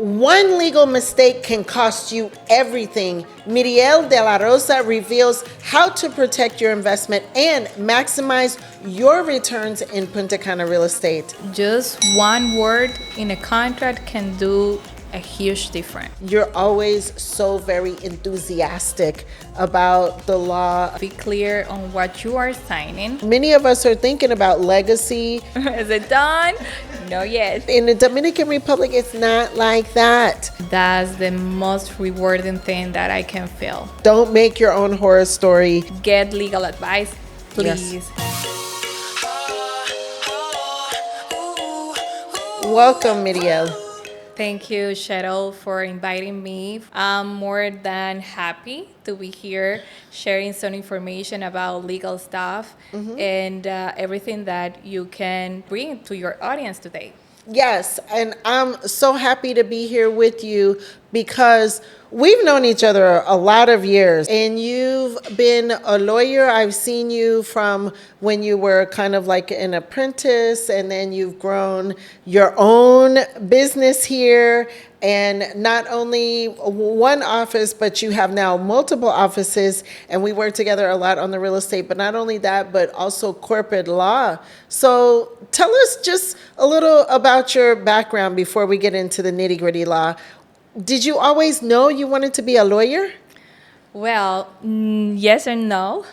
One legal mistake can cost you everything. Miriel De La Rosa reveals how to protect your investment and maximize your returns in Punta Cana real estate. Just one word in a contract can do a huge difference. You're always so very enthusiastic about the law. Be clear on what you are signing. Many of us are thinking about legacy. Is it done? No yet. In the Dominican Republic, it's not like that. That's the most rewarding thing that I can feel. Don't make your own horror story. Get legal advice, please. Yes. Welcome, Miriel. Thank you, Cheryl, for inviting me. I'm more than happy to be here sharing some information about legal stuff and everything that you can bring to your audience today. Yes, and I'm so happy to be here with you because we've known each other a lot of years, and you've been a lawyer. I've seen you from when you were kind of like an apprentice, and then you've grown your own business here, and not only one office, but you have now multiple offices, and we work together a lot on the real estate, but not only that, but also corporate law. So tell us just a little about your background before we get into the nitty-gritty law. Did you always know you wanted to be a lawyer? Well, yes and no.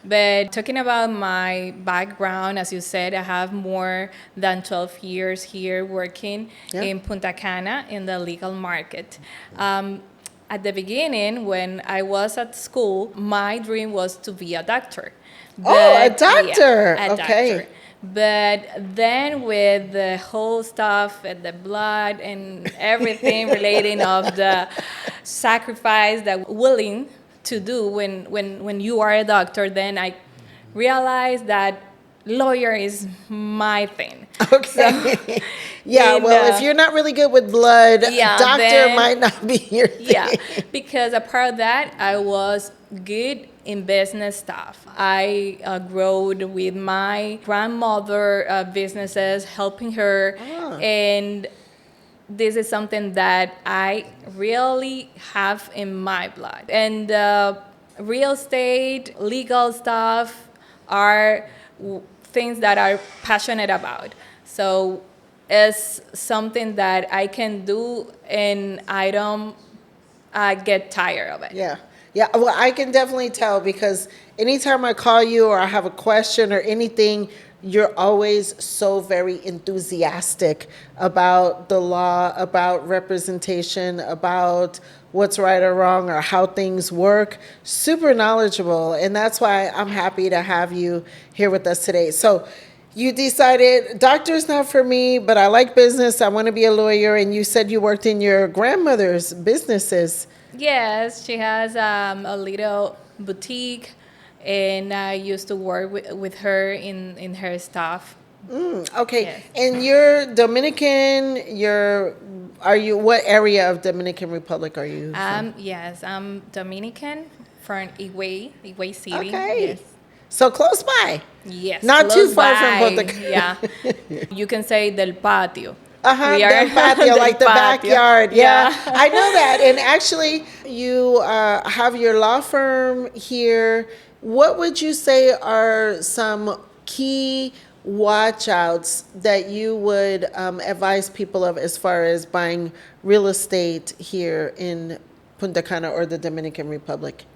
But talking about my background, as you said, I have more than 12 years here working in Punta Cana in the legal market. At the beginning, when I was at school, my dream was to be a doctor. A doctor. Yeah, Okay. doctor. But then with the whole stuff and the blood and everything relating of the sacrifice that we're willing to do when you are a doctor, then I realized that lawyer is my thing. Okay. If you're not really good with blood, doctor then, might not be your thing. Yeah, because apart of that, I was good in business stuff. I growed with my grandmother businesses, helping her, and this is something that I really have in my blood. And real estate, legal stuff are things that I'm passionate about. So it's something that I can do, and I don't get tired of it. Yeah, well, I can definitely tell because anytime I call you or I have a question or anything, you're always so very enthusiastic about the law, about representation, about what's right or wrong or how things work. Super knowledgeable, and that's why I'm happy to have you here with us today. So you decided doctor's not for me, but I like business. I want to be a lawyer, and you said you worked in your grandmother's businesses. Yes, she has a little boutique, and I used to work with her in her staff. Okay, Yes. And you're Dominican. What area of Dominican Republic are you from? Yes, I'm Dominican from Higüey City. Okay. Yes. So close by. Yes. Not too close far by. from Punta Cana. Yeah. You can say del patio. Del patio, like the patio. backyard. Yeah, Yeah. I know that. And actually, you have your law firm here. What would you say are some key watch outs that you would advise people of as far as buying real estate here in Punta Cana or the Dominican Republic?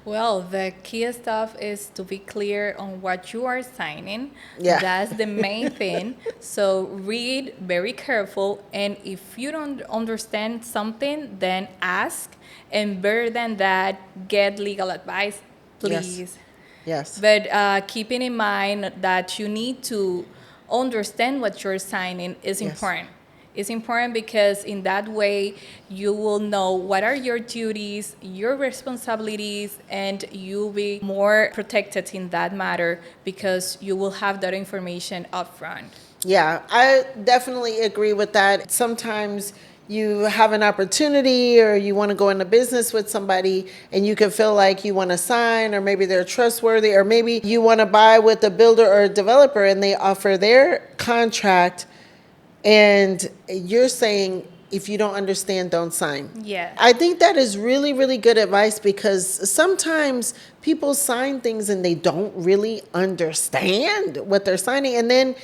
Well, the key stuff is to be clear on what you are signing. Yeah. That's the main thing. So read very careful, and if you don't understand something, then ask. And better than that, get legal advice, please. Yes. But keeping in mind that you need to understand what you're signing is important. It's important because in that way you will know what are your duties, your responsibilities, and you'll be more protected in that matter because you will have that information up front. Yeah, I definitely agree with that. Sometimes you have an opportunity or you want to go into business with somebody and you can feel like you want to sign, or maybe they're trustworthy, or maybe you want to buy with a builder or a developer and they offer their contract and you're saying if you don't understand, don't sign. Yeah. I think that is really, really good advice, because sometimes people sign things and they don't really understand what they're signing. And then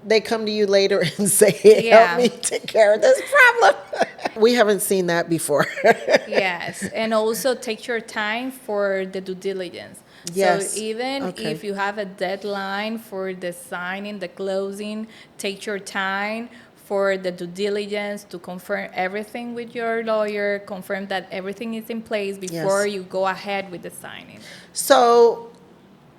they come to you later and say, hey, Yeah. help me take care of this problem. We haven't seen that before. Yes, and also take your time for the due diligence. Yes. So even Okay. if you have a deadline for the signing, the closing, take your time for the due diligence to confirm everything with your lawyer, confirm that everything is in place before Yes. you go ahead with the signing. So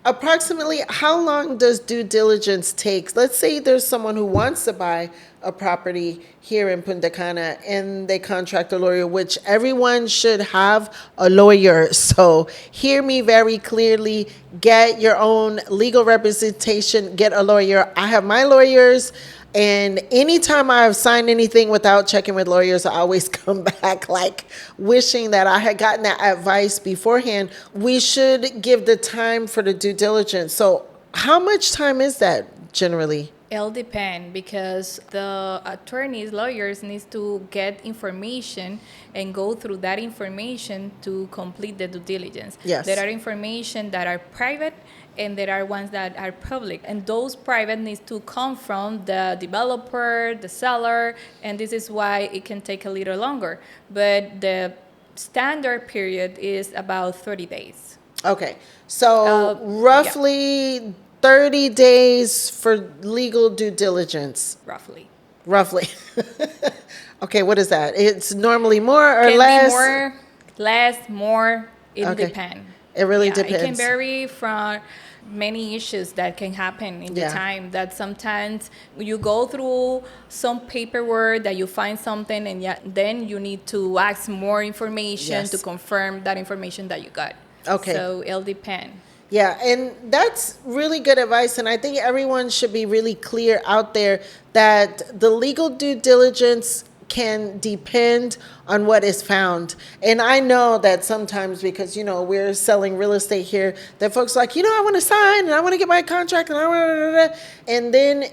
approximately how long does due diligence take? Let's say there's someone who wants to buy a property here in Punta Cana and they contract a lawyer, which everyone should have a lawyer. So hear me very clearly. Get your own legal representation. Get a lawyer. I have my lawyers. And anytime I've signed anything without checking with lawyers, I always come back like wishing that I had gotten that advice beforehand. We should give the time for the due diligence. So how much time is that generally? It'll depend, because the attorneys, lawyers needs to get information and go through that information to complete the due diligence. Yes. There are information that are private and there are ones that are public. And those private needs to come from the developer, the seller, and this is why it can take a little longer. But the standard period is about 30 days. Okay. So roughly 30 days for legal due diligence. Roughly. Okay, what is that? It's normally more or Can less? be more, less, more. It Okay. depends. It really depends. It can vary from many issues that can happen in the time, that sometimes you go through some paperwork that you find something and then you need to ask more information to confirm that information that you got. Okay. So it'll depend. Yeah, and that's really good advice. And I think everyone should be really clear out there that the legal due diligence can depend on what is found. And I know that sometimes, because, you know, we're selling real estate here, that folks are like, you know, I want to sign and I want to get my contract and then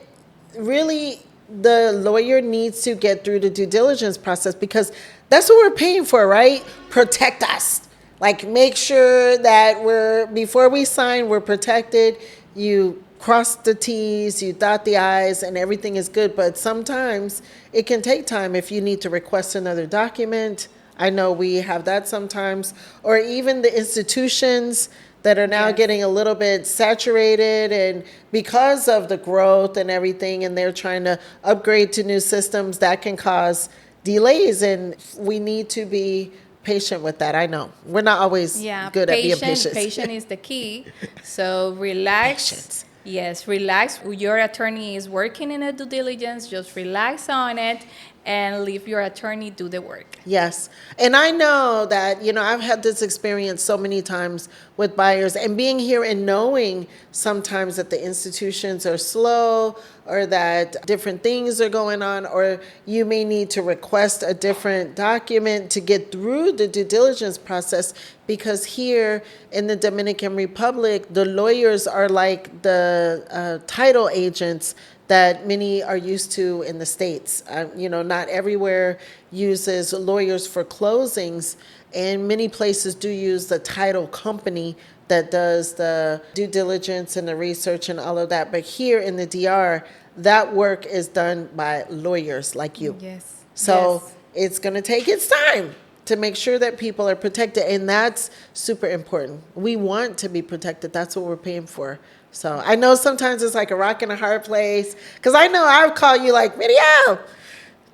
really the lawyer needs to get through the due diligence process, because that's what we're paying for, right? Protect us. Like, make sure that before we sign, we're protected. You cross the T's, you dot the I's, and everything is good. But sometimes it can take time if you need to request another document. I know we have that sometimes. Or even the institutions that are now getting a little bit saturated, and because of the growth and everything, and they're trying to upgrade to new systems, that can cause delays, and we need to be patient with that. I know we're not always good at being patient. Patient is the key. So relax. Patience. Yes, relax. Your attorney is working in a due diligence. Just relax on it and leave your attorney do the work. Yes. And I know that, you know, I've had this experience so many times with buyers, and being here and knowing sometimes that the institutions are slow, or that different things are going on, or you may need to request a different document to get through the due diligence process, because here in the Dominican Republic, the lawyers are like the title agents that many are used to in the States. You know, not everywhere uses lawyers for closings, and many places do use the title company that does the due diligence and the research and all of that. But here in the DR, that work is done by lawyers like you. Yes. So it's going to take its time to make sure that people are protected, and that's super important. We want to be protected. That's what we're paying for. So I know sometimes it's like a rock and a hard place, because I know I've called you like, Miriel,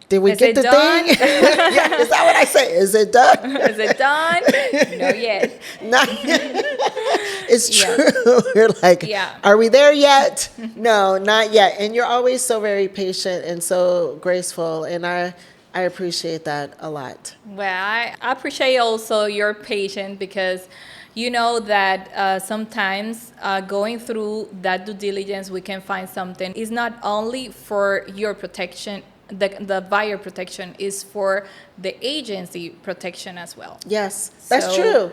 did we get the done? thing? Yeah, is that what I say? Is it done? Is it done? No yet. Not yet. It's true. We're like, Yeah. are we there yet? No, not yet. And you're always so very patient and so graceful, and I appreciate that a lot. Well, I appreciate also your patience, because you know that sometimes going through that due diligence, we can find something. It's not only for your protection, the buyer protection, is for the agency protection as well. Yes, that's So true.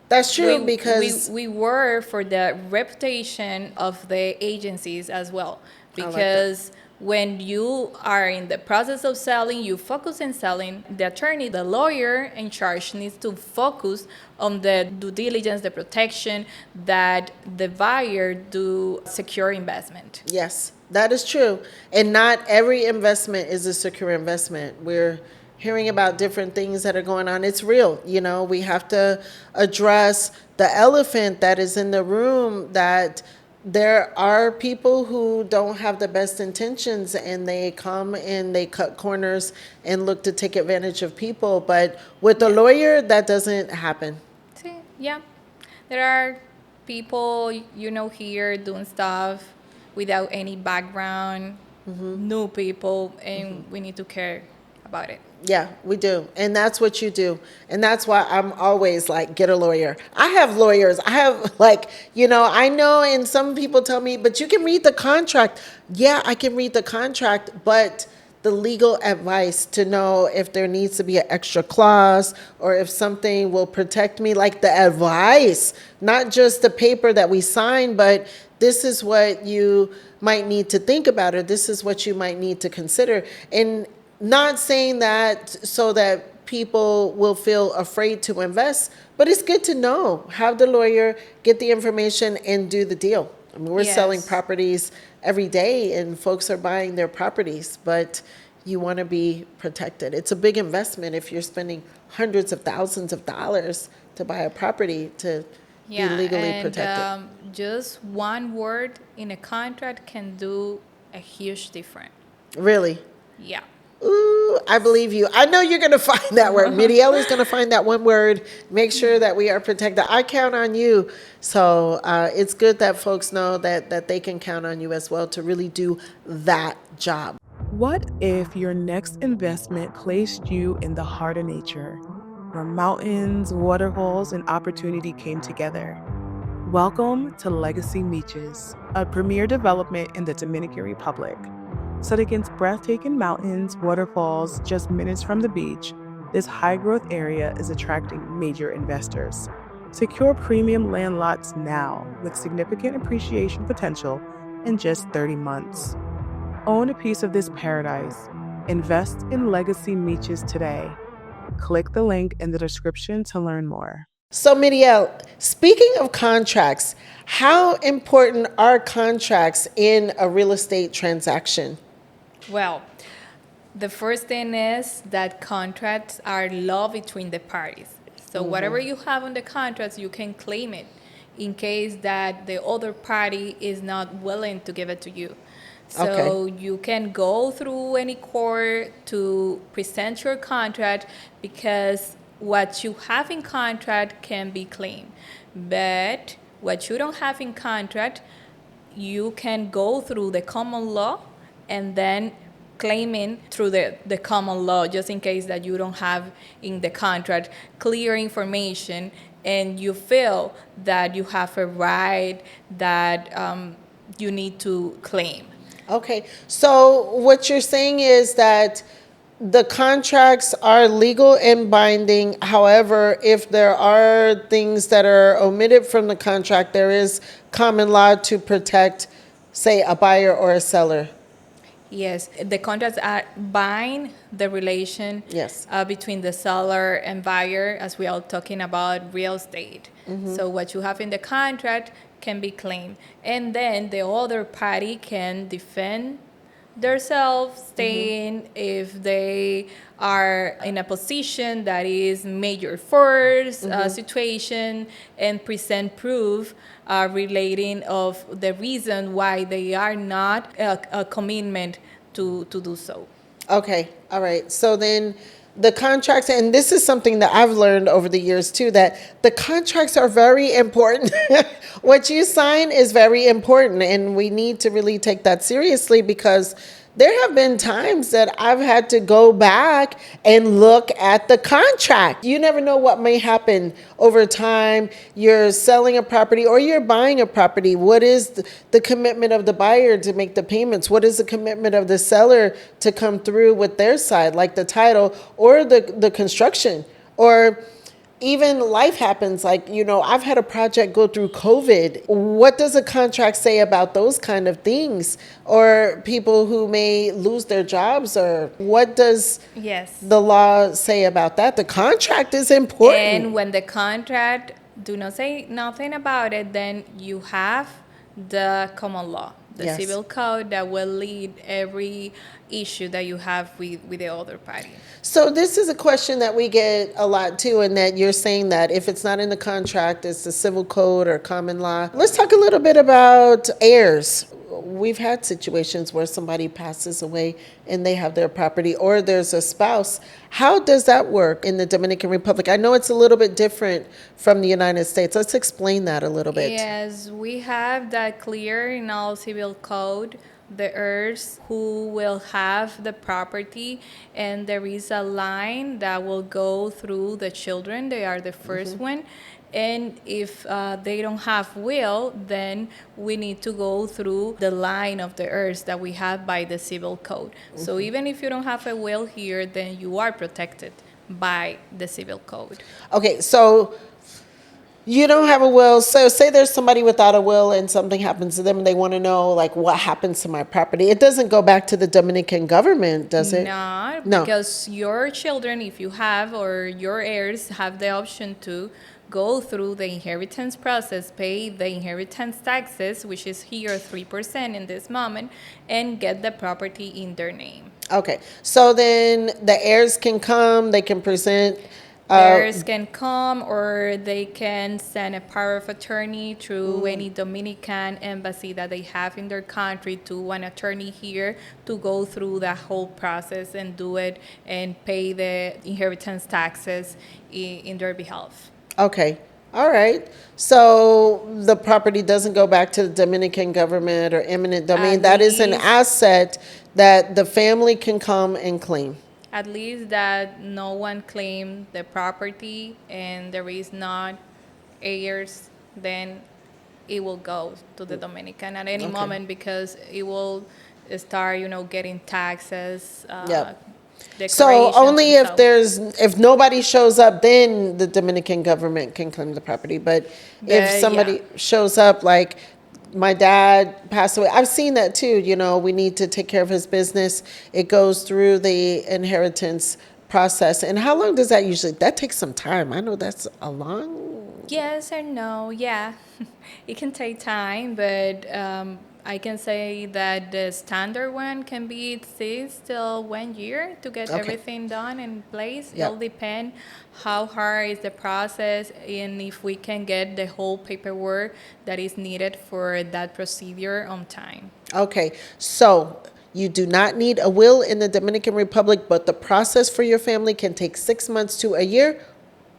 That's true, because we work for the reputation of the agencies as well, like that. because When you are in the process of selling, you focus on selling. The attorney, the lawyer in charge needs to focus on the due diligence, the protection that the buyer do secure investment. Yes, that is true. And not every investment is a secure investment. We're hearing about different things that are going on. It's real. We have to address the elephant that is in the room, that there are people who don't have the best intentions, and they come and they cut corners and look to take advantage of people. But with a lawyer, that doesn't happen. See, yeah. There are people, here doing stuff without any background, new people, and we need to care about it. Yeah, we do. And that's what you do. And that's why I'm always like, get a lawyer. I have lawyers. I have I know, and some people tell me, but you can read the contract. Yeah, I can read the contract, but the legal advice to know if there needs to be an extra clause or if something will protect me, like the advice, not just the paper that we sign, but this is what you might need to think about, or this is what you might need to consider. And not saying that so that people will feel afraid to invest, but it's good to know. Have the lawyer, get the information, and do the deal. I mean, we're selling properties every day, and folks are buying their properties, but you want to be protected. It's a big investment if you're spending hundreds of thousands of dollars to buy a property to be legally protected. Just one word in a contract can do a huge difference. Really? Yeah. Ooh, I believe you. I know you're going to find that word. Miriel is going to find that one word. Make sure that we are protected. I count on you. So it's good that folks know that they can count on you as well to really do that job. What if your next investment placed you in the heart of nature, where mountains, waterfalls, and opportunity came together? Welcome to Legacy Beaches, a premier development in the Dominican Republic. Set against breathtaking mountains, waterfalls, just minutes from the beach, this high-growth area is attracting major investors. Secure premium land lots now with significant appreciation potential in just 30 months. Own a piece of this paradise. Invest in Legacy Beaches today. Click the link in the description to learn more. So, Miriel, speaking of contracts, how important are contracts in a real estate transaction? Well, the first thing is that contracts are law between the parties. So whatever you have on the contracts, you can claim it in case that the other party is not willing to give it to you. So you can go through any court to present your contract, because what you have in contract can be claimed. But what you don't have in contract, you can go through the common law and then claiming through the common law, just in case that you don't have in the contract clear information and you feel that you have a right that you need to claim. Okay, so what you're saying is that the contracts are legal and binding. However, if there are things that are omitted from the contract, there is common law to protect, say, a buyer or a seller. Yes, the contracts bind the relation between the seller and buyer, as we are talking about real estate. So what you have in the contract can be claimed. And then the other party can defend themselves, saying if they are in a position that is major force situation, and present proof relating of the reason why they are not a commitment to do so. Okay, all right. So then the contracts, and this is something that I've learned over the years too, that the contracts are very important. What you sign is very important, and we need to really take that seriously, because there have been times that I've had to go back and look at the contract. You never know what may happen over time. You're selling a property or you're buying a property. What is the commitment of the buyer to make the payments? What is the commitment of the seller to come through with their side, like the title or the construction? Or even life happens, like, I've had a project go through COVID. What does a contract say about those kind of things? Or people who may lose their jobs, or what does Yes. the law say about that? The contract is important. And when the contract do not say nothing about it, then you have the common law, the Yes. civil code that will lead every issue that you have with the other party. So this is a question that we get a lot too, and that you're saying that if it's not in the contract, it's the civil code or common law. Let's talk a little bit about heirs. We've had situations where somebody passes away and they have their property, or there's a spouse. How does that work in the Dominican Republic? I know it's a little bit different from the United States. Let's explain that a little bit. Yes, we have that clear in our civil code, the heirs who will have the property, and there is a line that will go through the children. They are the first one. And if they don't have will, then we need to go through the line of the heirs that we have by the civil code. So even if you don't have a will here, then you are protected by the civil code. Okay, so you don't have a will. So say there's somebody without a will and something happens to them and they want to know, like, what happens to my property. It doesn't go back to the Dominican government, does it? No, No. because your children, if you have, or your heirs have the option to go through the inheritance process, pay the inheritance taxes, which is here 3% in this moment, and get the property in their name. Okay, so then the heirs can come, they can present. Heirs can come, or they can send a power of attorney through any Dominican embassy that they have in their country to an attorney here to go through that whole process and do it and pay the inheritance taxes in their behalf. Okay, all right. So the property doesn't go back to the Dominican government or eminent domain. At That is an least- asset that the family can come and claim. At least that no one claimed the property and there is not heirs, then it will go to the Dominican at any Okay. moment, because it will start, getting taxes, Yep. So declarations only and if nobody shows up, then the Dominican government can claim the property. But if somebody yeah. shows up, like my dad passed away, I've seen that too. We need to take care of his business. It goes through the inheritance process. And how long does that usually? That takes some time. I know that's a long. Yes and no, yeah. It can take time, but I can say that the standard one can be 6 till 1 year to get Okay. everything done in place. Yeah. It'll depend how hard is the process and if we can get the whole paperwork that is needed for that procedure on time. Okay, so you do not need a will in the Dominican Republic, but the process for your family can take 6 months to a year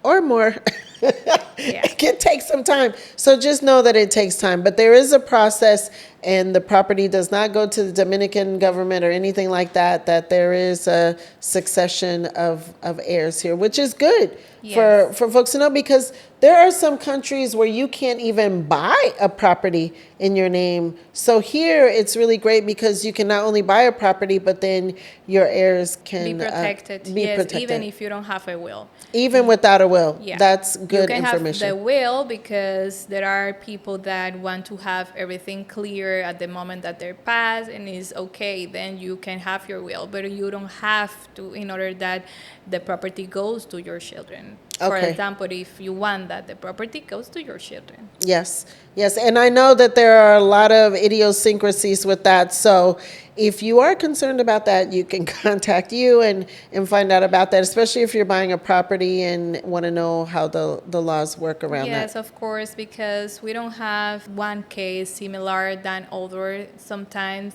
or more. Yeah. It can take some time. So just know that it takes time. But there is a process, and the property does not go to the Dominican government or anything like that, that there is a succession of heirs here, which is good Yes. for folks to know, because there are some countries where you can't even buy a property in your name. So here it's really great because you can not only buy a property, but then your heirs can Be protected. be Yes, protected. even if you don't have a will. Even without a will. Yeah. That's good You can information. have the will, because there are people that want to have everything clear at the moment that they're passed, and it's okay, then you can have your will, but you don't have to in order that the property goes to your children. For Okay. example, if you want that the property goes to your children. Yes, yes. And I know that there are a lot of idiosyncrasies with that. So if you are concerned about that, you can contact you and find out about that, especially if you're buying a property and want to know how the laws work around Yes, that. of course, because we don't have one case similar than other. Sometimes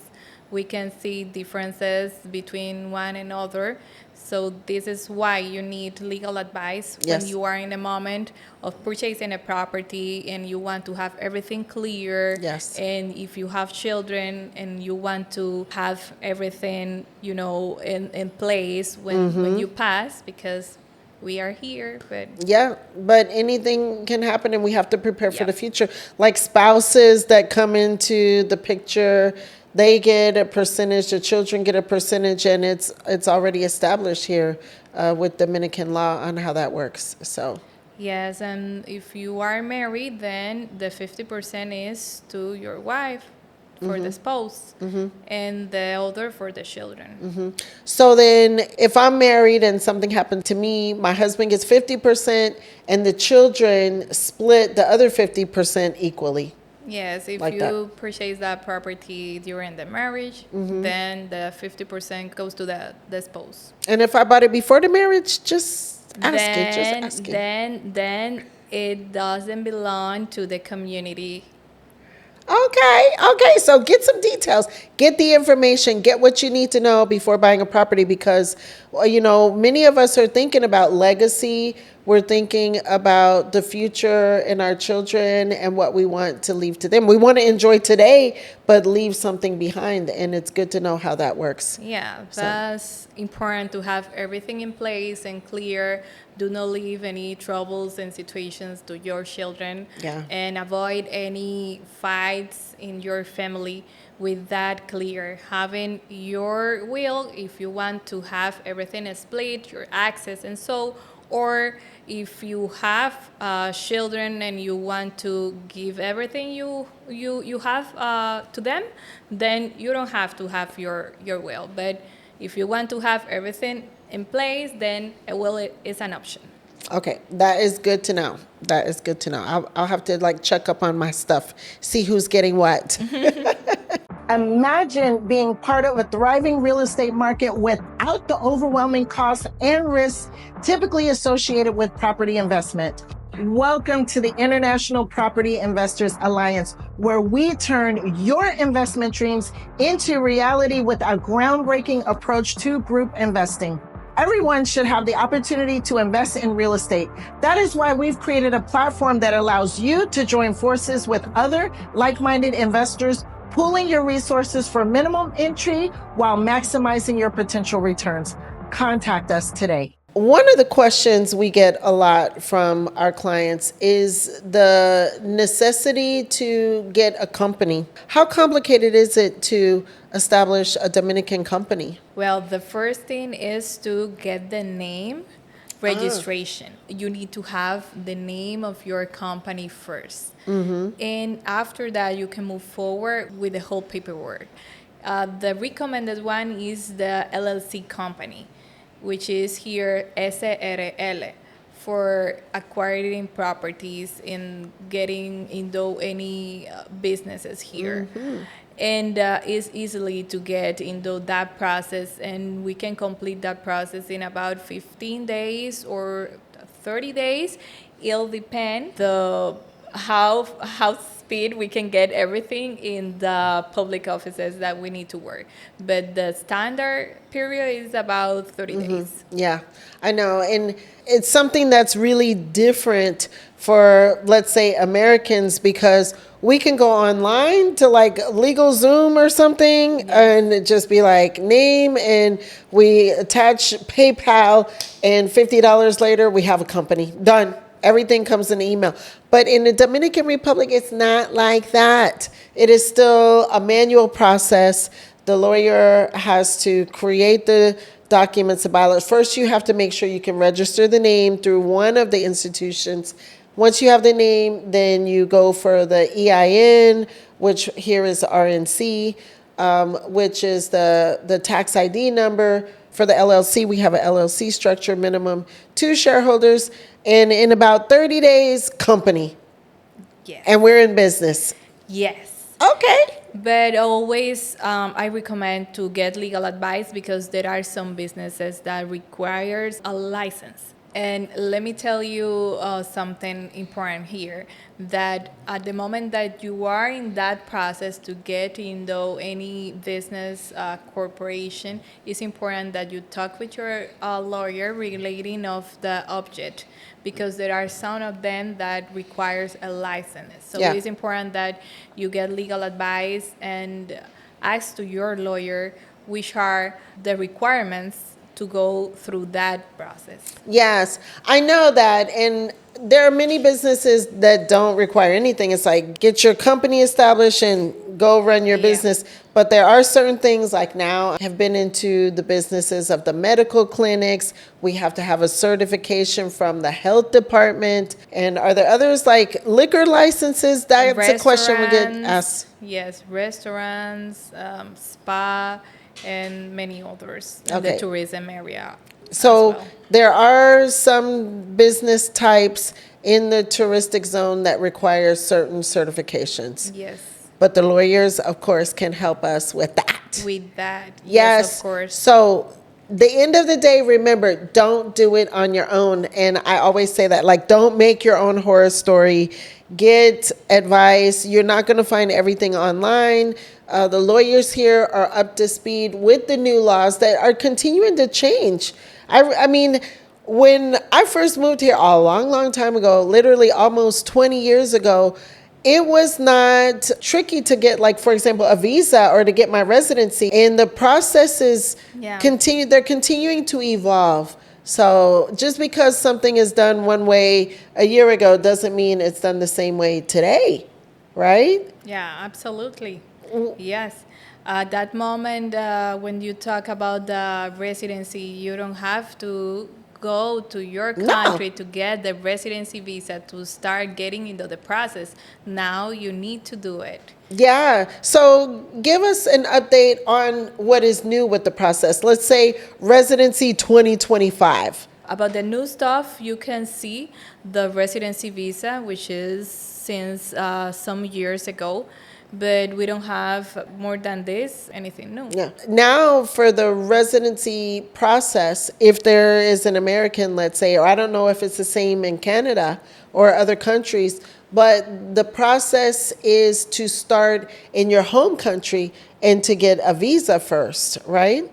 we can see differences between one and other. So this is why you need legal advice Yes. when you are in the moment of purchasing a property and you want to have everything clear. Yes. And if you have children and you want to have everything, in place when you pass, because we are here, but Yeah, but anything can happen and we have to prepare for Yeah. the future. Like spouses that come into the picture, they get a percentage, the children get a percentage, and it's already established here with Dominican law on how that works. So Yes, and if you are married, then the 50% is to your wife for the spouse, and the other for the children. So then if I'm married and something happened to me, my husband gets 50% and the children split the other 50% equally. Yes, if Like that. you purchase that property during the marriage, then the 50% goes to the spouse. And if I bought it before the marriage, just asking. Then it doesn't belong to the community. Okay. So get some details, get the information, get what you need to know before buying a property because, well, many of us are thinking about legacy. We're thinking about the future and our children and what we want to leave to them. We want to enjoy today, but leave something behind. And it's good to know how that works. Yeah, that's important to have everything in place and clear. Do not leave any troubles and situations to your children. Yeah. And avoid any fights in your family with that clear. Having your will, if you want to have everything split, your access and so, or if you have children and you want to give everything you have to them, then you don't have to have your will. But if you want to have everything in place, then a will is an option. Okay, that is good to know. I'll have to check up on my stuff, see who's getting what. Imagine being part of a thriving real estate market without the overwhelming costs and risks typically associated with property investment. Welcome to the International Property Investors Alliance, where we turn your investment dreams into reality with our groundbreaking approach to group investing. Everyone should have the opportunity to invest in real estate. That is why we've created a platform that allows you to join forces with other like-minded investors, pooling your resources for minimum entry while maximizing your potential returns. Contact us today. One of the questions we get a lot from our clients is the necessity to get a company. How complicated is it to establish a Dominican company? Well, the first thing is to get the name registration. You need to have the name of your company first. And after that, you can move forward with the whole paperwork. The recommended one is the LLC company, which is here SRL, for acquiring properties and getting into any businesses here. And it's easily to get into that process, and we can complete that process in about 15 days or 30 days. It'll depend how speed we can get everything in the public offices that we need to work. But the standard period is about 30 days. Yeah, I know. And it's something that's really different for, let's say, Americans, because we can go online to LegalZoom or something and just be name, and we attach PayPal, and $50 later we have a company. Done. Everything comes in an email. But in the Dominican Republic, it's not like that. It is still a manual process. The lawyer has to create the documents, the bylaws. First, you have to make sure you can register the name through one of the institutions. Once you have the name, then you go for the EIN, which here is RNC, which is the tax ID number. For the LLC, we have an LLC structure, minimum 2 shareholders, and in about 30 days, company. Yes. And we're in business. Yes. Okay. But always, I recommend to get legal advice, because there are some businesses that requires a license. And let me tell you something important here, that at the moment that you are in that process to get into any business corporation, it's important that you talk with your lawyer relating of the object, because there are some of them that requires a license. So it's important that you get legal advice and ask to your lawyer which are the requirements to go through that process. Yes, I know that. And there are many businesses that don't require anything. It's get your company established and go run your Yeah. business. But there are certain things, like now I have been into the businesses of the medical clinics. We have to have a certification from the health department. And are there others like liquor licenses? That's a question we get asked. Yes, restaurants, spa, and many others in Okay. the tourism area as So well. there are some business types in the touristic zone that require certain certifications. Yes, But the lawyers, of course, can help us with that. with that, Yes. of course. So the end of the day, remember, don't do it on your own. And I always say that, like, don't make your own horror story. Get advice. You're not going to find everything online. The lawyers here are up to speed with the new laws that are continuing to change. I mean, when I first moved here a long, long time ago, literally almost 20 years ago, it was not tricky to get, like, for example, a visa or to get my residency. And the processes Yeah. they're continuing to evolve. So just because something is done one way a year ago doesn't mean it's done the same way today, right? Yeah, absolutely. Yes. At that moment, when you talk about the residency, you don't have to go to your No. country to get the residency visa to start getting into the process. Now you need to do it. Yeah. So give us an update on what is new with the process. Let's say residency 2025. About the new stuff, you can see the residency visa, which is since some years ago, but we don't have more than this, anything new. Yeah. Now for the residency process, if there is an American, let's say, or I don't know if it's the same in Canada or other countries, but the process is to start in your home country and to get a visa first, right?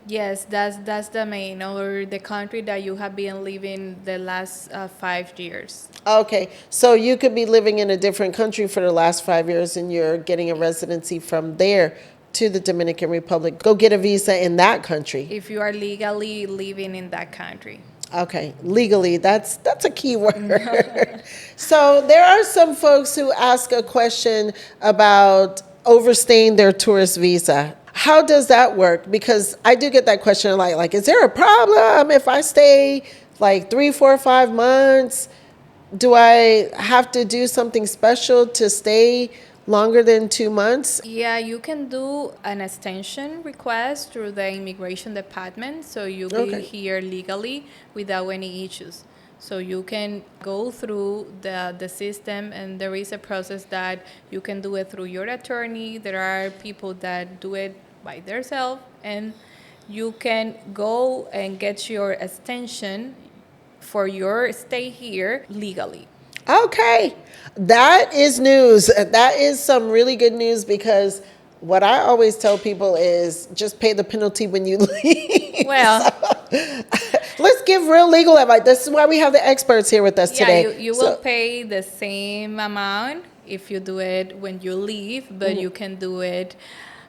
Yes, that's the main, or the country that you have been living the last 5 years. Okay, so you could be living in a different country for the last 5 years and you're getting a residency from there to the Dominican Republic. Go get a visa in that country. If you are legally living in that country. Okay, legally, that's a key word. So there are some folks who ask a question about overstaying their tourist visa. How does that work? Because I do get that question like, is there a problem if I stay like 3, 4, 5 months? Do I have to do something special to stay longer than 2 months? Yeah, you can do an extension request through the immigration department, so you'll be Okay. here legally without any issues. So you can go through the system, and there is a process that you can do it through your attorney. There are people that do it by themselves, and you can go and get your extension for your stay here legally. Okay, that is news. That is some really good news, because what I always tell people is just pay the penalty when you leave. Well, Let's give real legal advice. This is why we have the experts here with us yeah, today. you So- will pay the same amount if you do it when you leave, but you can do it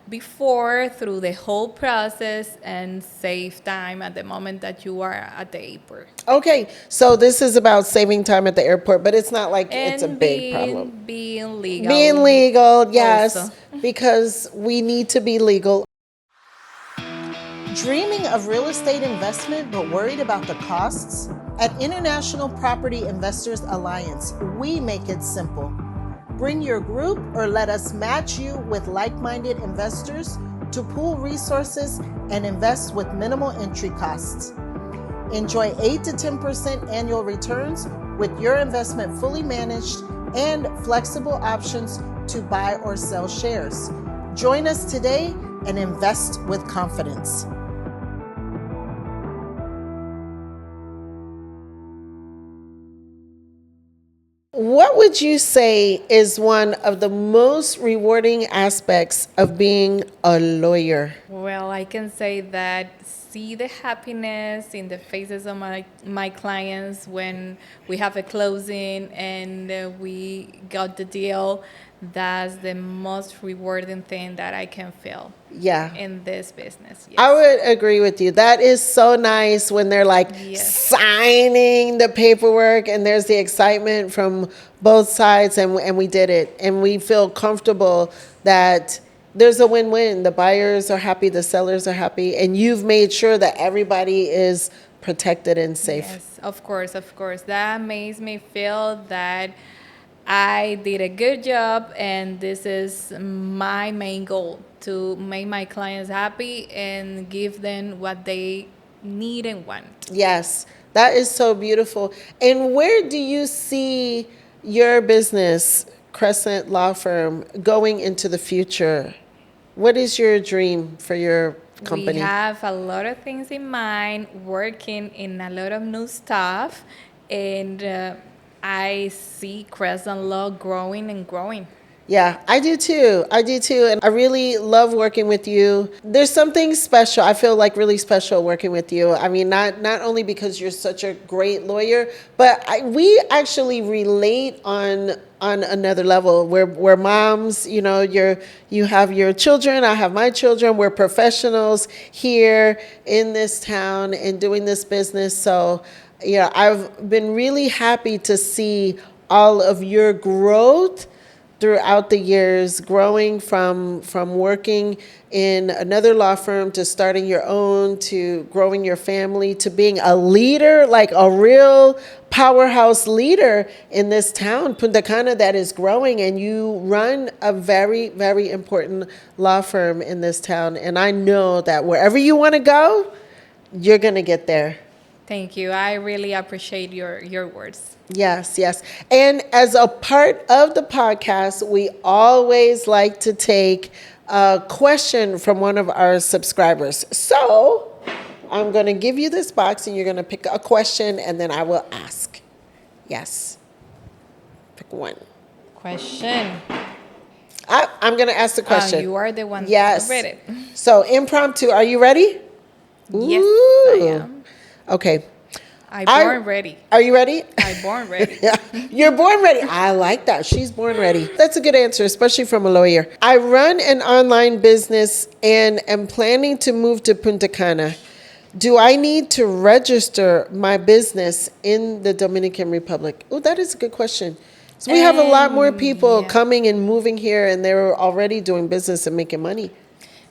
before through the whole process and save time at the moment that you are at the airport. Okay, so this is about saving time at the airport, but it's not like it's a And big problem. being legal. Being legal, yes, also. because we need to be legal. Dreaming of real estate investment but worried about the costs? At International Property Investors Alliance, we make it simple. Bring your group or let us match you with like-minded investors to pool resources and invest with minimal entry costs. Enjoy 8 to 10% annual returns with your investment fully managed and flexible options to buy or sell shares. Join us today and invest with confidence. What would you say is one of the most rewarding aspects of being a lawyer? Well, I can say that see the happiness in the faces of my clients when we have a closing and we got the deal. that's the most rewarding thing that I can feel Yeah. in this business. Yes. I would agree with you. That is so nice when they're like Yes. signing the paperwork and there's the excitement from both sides and we did it. And we feel comfortable that there's a win-win. The buyers are happy, the sellers are happy, and you've made sure that everybody is protected and safe. Yes, of course, of course. That makes me feel that I did a good job, and this is my main goal, to make my clients happy and give them what they need and want. Yes, that is so beautiful. And where do you see your business, Krescent Law Firm, going into the future? What is your dream for your company? We have a lot of things in mind, working in a lot of new stuff, and I see Krescent Law growing and growing. Yeah, I do too. I do too. And I really love working with you. There's something special. I feel like really special working with you. I mean, not only because you're such a great lawyer, but we actually relate on another level. We're moms, you have your children, I have my children. We're professionals here in this town and doing this business. So, yeah, I've been really happy to see all of your growth throughout the years, growing from working in another law firm to starting your own, to growing your family, to being a leader, like a real powerhouse leader in this town, Punta Cana, that is growing. And you run a very, very important law firm in this town. And I know that wherever you want to go, you're going to get there. Thank you. I really appreciate your words. Yes, yes. And as a part of the podcast, we always like to take a question from one of our subscribers. So I'm going to give you this box and you're going to pick a question and then I will ask. Yes. Pick one. Question. I'm going to ask the question. You are the one Yes. that read it. So impromptu, are you ready? Yes, Ooh. I am. Okay. I born ready. Are you ready? I born ready. Yeah, you're born ready. I like that. She's born ready. That's a good answer, especially from a lawyer. I run an online business and am planning to move to Punta Cana. Do I need to register my business in the Dominican Republic? Oh, that is a good question. So we have a lot more people coming and moving here, and they're already doing business and making money.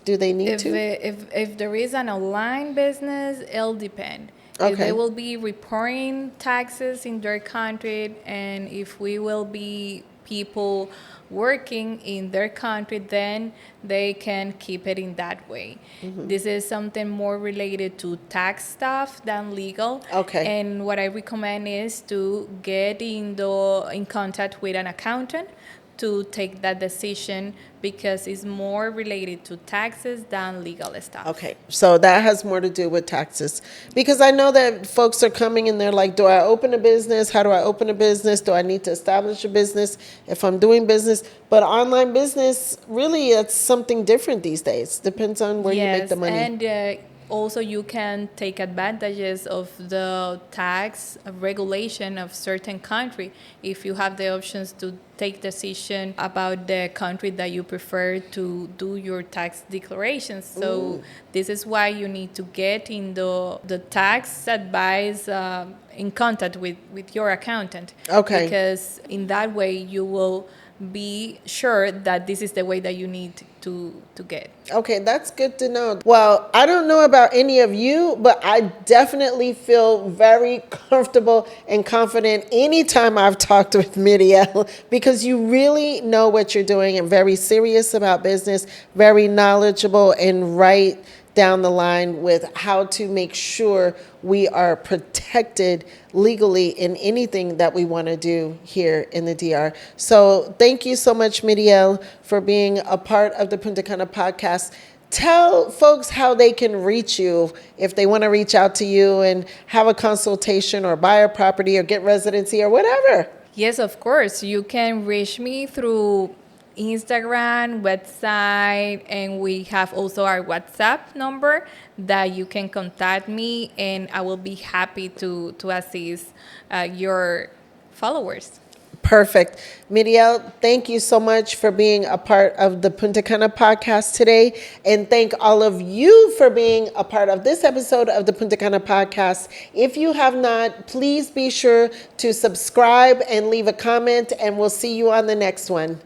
Do they need to? If there is an online business, it'll depend. Okay. If they will be reporting taxes in their country, and if we will be people working in their country, then they can keep it in that way. Mm-hmm. This is something more related to tax stuff than legal. Okay. And what I recommend is to get in contact with an accountant to take that decision, because it's more related to taxes than legal stuff. Okay, so that has more to do with taxes. Because I know that folks are coming and they're like, do I open a business? How do I open a business? Do I need to establish a business if I'm doing business? But online business, really, it's something different these days. Depends on where you make the money. And also you can take advantages of the tax regulation of certain country if you have the options to take decision about the country that you prefer to do your tax declarations. So this is why you need to get in the tax advice in contact with your accountant. Okay. Because in that way you will be sure that this is the way that you need to get. Okay, that's good to know. Well, I don't know about any of you, but I definitely feel very comfortable and confident anytime I've talked with Miriel, because you really know what you're doing and very serious about business, very knowledgeable and right down the line with how to make sure we are protected legally in anything that we want to do here in the DR. So thank you so much, Miriel, for being a part of the Punta Cana podcast. Tell folks how they can reach you if they want to reach out to you and have a consultation or buy a property or get residency or whatever. Yes, of course. You can reach me through Instagram, website, and we have also our WhatsApp number that you can contact me, and I will be happy to assist your followers. Perfect. Miriel, thank you so much for being a part of the Punta Cana podcast today. And thank all of you for being a part of this episode of the Punta Cana podcast. If you have not, please be sure to subscribe and leave a comment, and we'll see you on the next one.